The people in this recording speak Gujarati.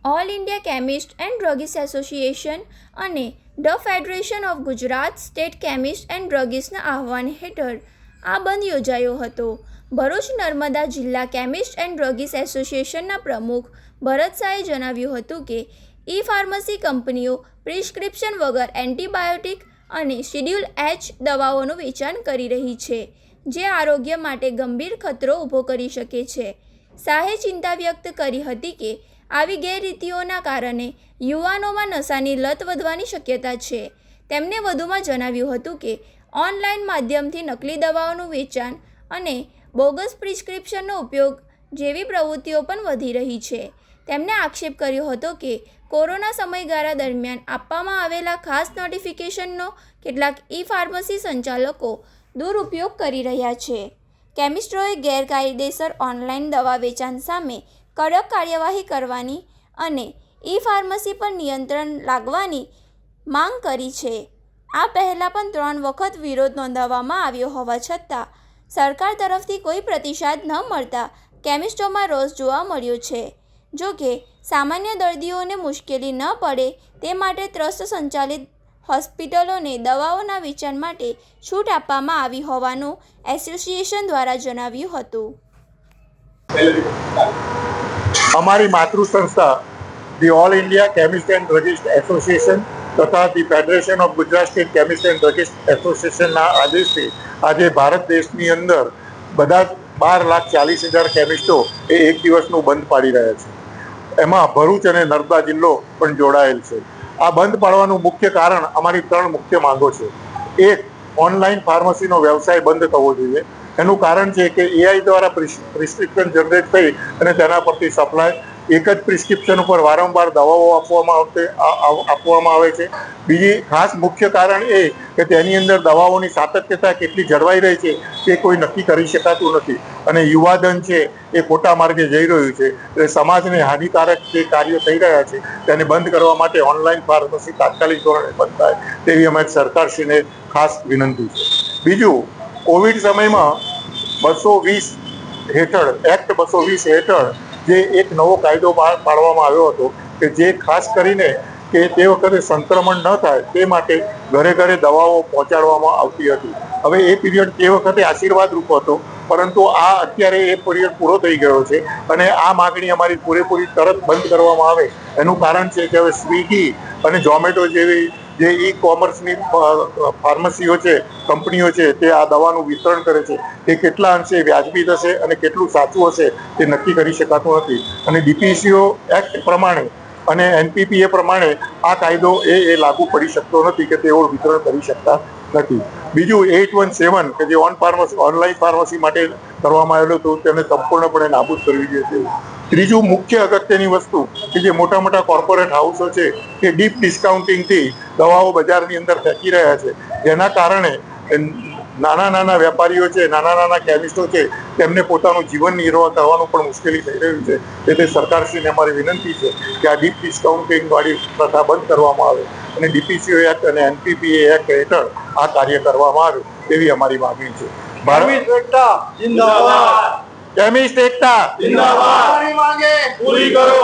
All India chemist and druggist association અને the federation of Gujarat state chemist and ડ્રગિસ્ટના આહ્વાન હેઠળ આ બંધ યોજાયો હતો. ભરૂચ નર્મદા જિલ્લા કેમિસ્ટ એન્ડ ડ્રગિસ્ટ એસોસિએશનના પ્રમુખ ભરત શાહે જણાવ્યું હતું કે ઈ ફાર્મસી કંપનીઓ પ્રિસ્ક્રિપ્શન વગર એન્ટીબાયોટિક અને શિડ્યુલ H દવાઓનું વેચાણ કરી રહી છે, જે આરોગ્ય માટે ગંભીર ખતરો ઊભો કરી શકે છે. શાહે ચિંતા વ્યક્ત કરી હતી કે આવી ગેરરીતિઓના કારણે યુવાનોમાં નશાની લત વધવાની શક્યતા છે. તેમણે વધુમાં જણાવ્યું હતું કે ઓનલાઈન માધ્યમથી નકલી દવાઓનું વેચાણ અને બોગસ પ્રિસ્ક્રિપ્શનનો ઉપયોગ જેવી પ્રવૃત્તિઓ પણ વધી રહી છે. તેમણે આક્ષેપ કર્યો હતો કે કોરોના સમયગાળા દરમિયાન આપવામાં આવેલા ખાસ નોટિફિકેશનનો કેટલાક ઈ ફાર્મસી સંચાલકો દુરુપયોગ કરી રહ્યા છે. કેમિસ્ટોએ ગેરકાયદેસર ઓનલાઈન દવા વેચાણ સામે કડક કાર્યવાહી કરવાની અને ઈ ફાર્મસી પર નિયંત્રણ લાવવાની માંગ કરી છે. આ પહેલાં પણ 3 વખત વિરોધ નોંધાવવામાં આવ્યો હોવા છતાં સરકાર તરફથી કોઈ પ્રતિસાદ ન મળતા કેમિસ્ટોમાં રોષ જોવા મળ્યો છે. જો કે સામાન્ય દર્દીઓને મુશ્કેલી ન પડે તે માટે ટ્રસ્ટ સંચાલિત હોસ્પિટલોને દવાઓના વેચાણ માટે છૂટ આપવામાં આવી હોવાનું એસોસિએશન દ્વારા જણાવ્યું હતું. અમારી માતૃ સંસ્થા the all India chemist and druggist association તથા the federation of Gujarat state chemist and druggist એસોસિએશનના આદેશથી આજે ભારત દેશની અંદર બધા 12,40,000 કેમિસ્ટો એ એક દિવસનું બંધ પાડી રહ્યા છે. એમાં ભરૂચ અને નર્મદા જિલ્લો પણ જોડાયેલ છે. આ બંધ પાડવાનું મુખ્ય કારણ અમારી 3 મુખ્ય માંગો છે. એક, ઓનલાઈન ફાર્મસીનો વ્યવસાય બંધ થવો જોઈએ. એનું કારણ છે કે AI દ્વારા પ્રિસ્ક્રિપ્શન જનરેટ થઈ અને તેના પરથી સપ્લાય એક જ પ્રિસ્ક્રિપ્શન ઉપર વારંવાર દવાઓ આપવામાં આવે છે. બીજી ખાસ મુખ્ય કારણ એ કે તેની અંદર દવાઓની સાતત્યતા કેટલી જળવાઈ રહી છે તે કોઈ નક્કી કરી શકાતું નથી અને યુવાધન છે એ ખોટા માર્ગે જઈ રહ્યું છે. એટલે સમાજને હાનિકારક જે કાર્યો થઈ રહ્યા છે તેને બંધ કરવા માટે ઓનલાઈન ફાર્મસી તાત્કાલિક ધોરણે બંધ થાય તેવી અમારી સરકારશ્રીને ખાસ વિનંતી છે. બીજું, કોવિડ સમયમાં 220 હેઠળ એક્ટ 220 હેઠળ જે એક નવો કાયદો પાડવામાં આવ્યો હતો કે જે ખાસ કરીને કે તે વખતે સંક્રમણ ન થાય તે માટે ઘરે ઘરે દવાઓ પહોંચાડવામાં આવતી હતી. હવે એ પીરિયડ તે વખતે આશીર્વાદરૂપ હતો, પરંતુ આ અત્યારે એ પીરિયડ પૂરો થઈ ગયો છે અને આ માગણી અમારી પૂરેપૂરી તરત બંધ કરવામાં આવે. એનું કારણ છે કે હવે સ્વિગી અને ઝોમેટો જેવી જે ઈ કોમર્સની ફાર્મસીઓ છે, કંપનીઓ છે, તે આ દવાનું વિતરણ કરે છે. તે કેટલા અંશે વ્યાજબી થશે અને કેટલું સાચું હશે તે નક્કી કરી શકાતું નથી અને DPCO એક્ટ પ્રમાણે અને NPPA પ્રમાણે આ કાયદો એ લાગુ પડી શકતો નથી કે તેઓ વિતરણ કરી શકતા નથી. બીજું 817 કે જે ઓનલાઈન ફાર્મસી માટે કરવામાં આવેલું હતું તેને સંપૂર્ણપણે નાબૂદ કરવી જોઈએ. ત્રીજું મુખ્ય અગત્યની વસ્તુ કે જે મોટા મોટા કોર્પોરેટ હાઉસો છે કે ડીપ ડિસ્કાઉન્ટિંગથી દવાઓ બજારની અંદર ફેંકી રહ્યા છે, જેના કારણે નાના વેપારીઓ છે, નાના કેમિસ્ટો છે, તેમને પોતાનું જીવન નિર્વાહ કરવાનું પણ મુશ્કેલી થઈ રહ્યું છે. એટલે સરકારશ્રીને અમારી વિનંતી છે કે આ ડીપ ડિસ્કાઉન્ટિંગ વાળી પ્રથા બંધ કરવામાં આવે અને DPCO એક્ટ અને NPPA એક્ટ હેઠળ આ કાર્ય કરવામાં આવે તેવી અમારી માંગણી છે. કેમિસ્ટ એકતા જિંદાબાદ. કેમિસ્ટ એકતા જિંદાબાદ. પૂરી કરો.